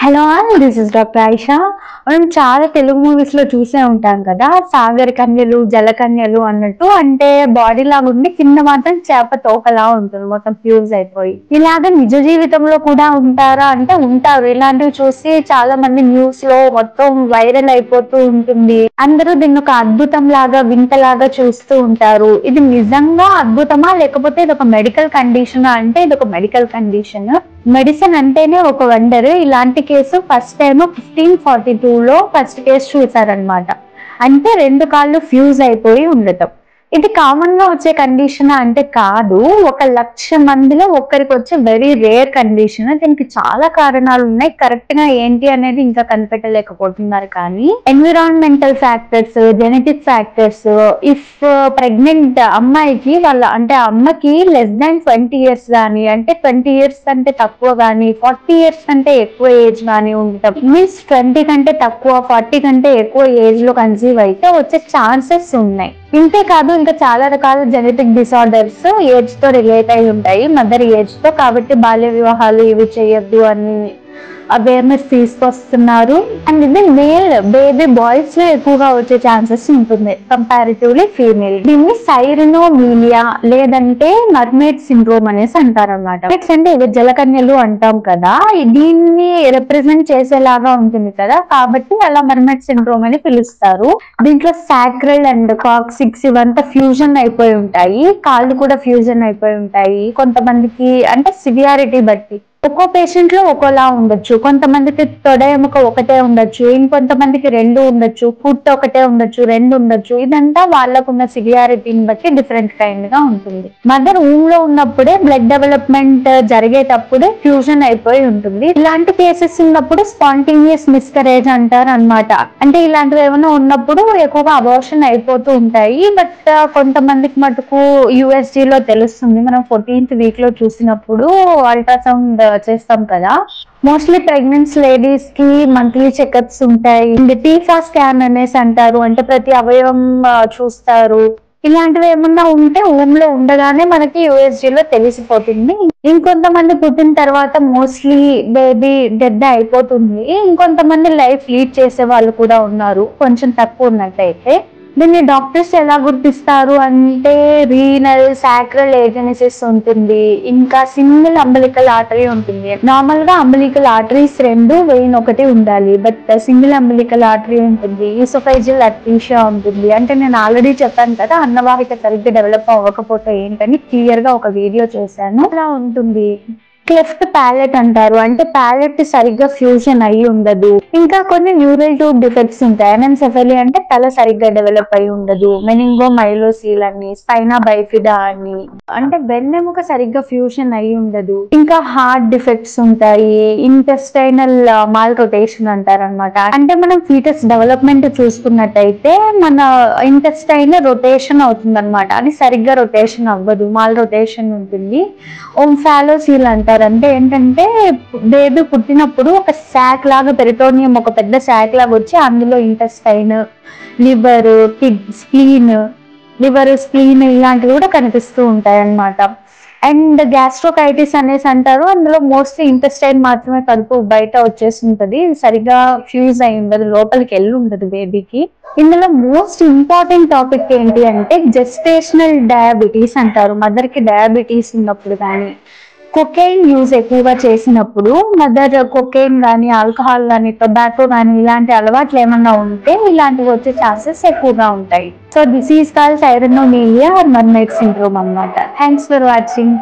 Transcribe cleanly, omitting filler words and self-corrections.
Hello all, this is doctor Ayesha. మనం చాలా Telugu movies లో చూసే ఉంటాం కదా, సాగర్ కన్యలు జలకన్యలు అన్నట్టు. అంటే బాడీ లాగా ఉండి కింద మాత్రం చేప తోకలా ఉంటుంది, మొత్తం ఫ్యూజ్ అయిపోయి. ఇలాగ నిజ జీవితంలో కూడా ఉంటారా అంటే ఉంటారు. ఇలాంటివి చూసి చాలా మంది న్యూస్ లో మొత్తం వైరల్ అయిపోతూ ఉంటుంది. అందరూ దీన్ని ఒక అద్భుతం లాగా వింతలాగా చూస్తూ ఉంటారు. ఇది నిజంగా అద్భుతమా లేకపోతే ఇది ఒక మెడికల్ కండిషన్ అంటే ఇది ఒక మెడికల్ కండిషన్. మెడిసిన్ అంటేనే ఒక వండర్. ఇలాంటి కేసు ఫస్ట్ టైం 1542లో ఫస్ట్ కేసు చూసారనమాట. అంటే 2 కాళ్ళు ఫ్యూజ్ అయిపోయి ఉండటం. ఇది కామన్ గా వచ్చే కండిషన్ అంటే కాదు, 1,00,000 మందిలో ఒక్కరికి వచ్చే వెరీ రేర్ కండిషన్. దీనికి చాలా కారణాలు ఉన్నాయి. కరెక్ట్ గా ఏంటి అనేది ఇంకా కనిపెట్టలేకపోతున్నారు. కానీ environmental factors, genetic factors, if pregnant అమ్మాయికి అంటే అమ్మకి లెస్ దాన్ 20 ఇయర్స్ కానీ, అంటే 20 ఇయర్స్ కంటే తక్కువ కానీ, 40 ఇయర్స్ కంటే ఎక్కువ ఏజ్ కానీ ఉండటం, మీన్స్ 20 కంటే తక్కువ 40 కంటే ఎక్కువ ఏజ్ లో కన్సీవ్ అయితే వచ్చే ఛాన్సెస్ ఉన్నాయి. ఇంతే కాదు, ఇంకా చాలా రకాల జెనెటిక్ డిసార్డర్స్ ఏజ్ తో రిలేట్ అయి ఉంటాయి, మదర్ ఏజ్ తో. కాబట్టి బాల్య వివాహాలు ఇవి చేయొద్దు అని అవేర్నెస్ తీసుకొస్తున్నారు. అండ్ ఇది మేల్ బేబీ బాయ్స్ లో ఎక్కువగా వచ్చే ఛాన్సెస్ ఉంటుంది కంపారిటివ్లీ ఫీమేల్. దీన్ని సైరినోమీలియా లేదంటే మర్మేడ్ సిండ్రోమ్ అనేసి అంటారు అనమాట. అంటే ఇవి జలకన్యలు అంటాం కదా, దీన్ని రిప్రజెంట్ చేసేలాగా ఉంటుంది కదా, కాబట్టి అలా మర్మేడ్ సిండ్రోమ్ అని పిలుస్తారు. దీంట్లో సాక్రల్ అండ్ కాక్సిక్స్ ఇవంతా ఫ్యూజన్ అయిపోయి ఉంటాయి. కాళ్ళు కూడా ఫ్యూజన్ అయిపోయి ఉంటాయి. కొంతమందికి అంటే సివియారిటీ బట్టి ఒక్కో పేషెంట్ లో ఒక్కోలా ఉండొచ్చు. కొంతమందికి తొడ ఎముక ఒకటే ఉండొచ్చు, ఇంకొంతమందికి 2 ఉండొచ్చు, ఫుట్ ఒకటే ఉండొచ్చు, 2 ఉండొచ్చు. ఇదంతా వాళ్ళకున్న సివియారిటీని బట్టి డిఫరెంట్ కైండ్ గా ఉంటుంది. మదర్ ఊమ్ లో ఉన్నప్పుడే బ్లడ్ డెవలప్మెంట్ జరిగేటప్పుడే ఫ్యూజన్ అయిపోయి ఉంటుంది. ఇలాంటి కేసెస్ ఉన్నప్పుడు స్పాంటేనియస్ మిస్కరేజ్ అంటారు అనమాట. అంటే ఇలాంటివి ఏమైనా ఉన్నప్పుడు ఎక్కువగా అబార్షన్ అయిపోతూ ఉంటాయి. బట్ కొంతమందికి మటుకు USG లో తెలుస్తుంది. మనం 14th వీక్ లో చూసినప్పుడు అల్ట్రాసౌండ్ చేస్తాం కదా, మోస్ట్లీ ప్రెగ్నెంట్ లేడీస్ కి మంత్లీ చెకప్స్ ఉంటాయి. టీఫా స్కాన్ అనేసి అంటారు, అంటే ప్రతి అవయవం చూస్తారు. ఇలాంటివి ఏమన్నా ఉంటే ఊమ్ లో ఉండగానే మనకి USG లో తెలిసిపోతుంది. ఇంకొంతమంది పుట్టిన తర్వాత మోస్ట్లీ బేబీ డెడ్ అయిపోతుంది. ఇంకొంతమంది లైఫ్ లీడ్ చేసే వాళ్ళు కూడా ఉన్నారు, కొంచెం తక్కువ ఉన్నట్టయితే. దీన్ని డాక్టర్స్ ఎలా గుర్తిస్తారు అంటే రీనల్ సాక్రల్ ఏజెనిసిస్ ఉంటుంది, ఇంకా సింగిల్ అంబలికల్ ఆర్టరీ ఉంటుంది. నార్మల్ గా అంబలికల్ ఆర్టరీస్ 2, వెయిన్ ఒకటి ఉండాలి. బట్ సింగిల్ అంబలికల్ ఆర్టరీ ఉంటుంది. ఈసోఫేజియల్ అట్రీషియా ఉంటుంది. అంటే నేను ఆల్రెడీ చెప్పాను కదా, అన్నవాహిక సరిగ్గా డెవలప్ అవ్వకపోతే ఏంటని క్లియర్ గా ఒక వీడియో చేశాను. అలా ఉంటుంది. క్లెఫ్ట్ ప్యాలెట్ అంటారు, అంటే ప్యాలెట్ సరిగ్గా ఫ్యూజన్ అయ్యి ఉండదు. ఇంకా కొన్ని న్యూరల్ ట్యూబ్ డిఫెక్ట్స్ ఉంటాయి. అనెన్సెఫలీ అంటే తల సరిగ్గా డెవలప్ అయి ఉండదు. మెనింగోమైలోసీల్ అని, స్పైనా బైఫిడా అని, అంటే వెన్నెముక సరిగ్గా ఫ్యూజన్ అయి ఉండదు. ఇంకా హార్ట్ డిఫెక్ట్స్ ఉంటాయి. ఇంటెస్టైనల్ మాల్ రొటేషన్ అంటారు అనమాట. అంటే మనం ఫీటస్ డెవలప్మెంట్ చూసుకున్నట్టయితే మన ఇంటెస్టైన్ రొటేషన్ అవుతుంది అనమాట. అది సరిగ్గా రొటేషన్ అవ్వదు, మాల్ రొటేషన్ ఉంటుంది. ఓంఫాలోసీల్ అంటారు. అంటే ఏంటంటే బేబీ పుట్టినప్పుడు ఒక శాక్ లాగా, పెరిటోనియం ఒక పెద్ద శాక్ లాగా వచ్చి అందులో ఇంటెస్టైన్, లివర్, స్ప్లీన్ ఇలాంటివి కూడా కనిపిస్తూ ఉంటాయి అన్నమాట. అండ్ గ్యాస్ట్రోకైటిస్ అనేసి అంటారు. అందులో మోస్ట్లీ ఇంటెస్టైన్ మాత్రమే కడుపు బయట వచ్చేసి ఉంటుంది, సరిగా ఫ్యూజ్ అయి ఉండదు, లోపలికి వెళ్ళి ఉండదు బేబీకి. ఇందులో మోస్ట్ ఇంపార్టెంట్ టాపిక్ ఏంటి అంటే జెస్టేషనల్ డయాబెటీస్ అంటారు. మదర్ కి డయాబెటీస్ ఉన్నప్పుడు కానీ, కొకైన్ యూజ్ ఎక్కువగా చేసినప్పుడు, మదర్ కొకైన్ కానీ, ఆల్కహాల్ కానీ, టొబాకో కానీ ఇలాంటి అలవాట్లు ఏమన్నా ఉంటే ఇలాంటివి వచ్చే ఛాన్సెస్ ఎక్కువగా ఉంటాయి. So this is called sirenomelia or mermaid syndrome అన్నమాట. Thanks for watching.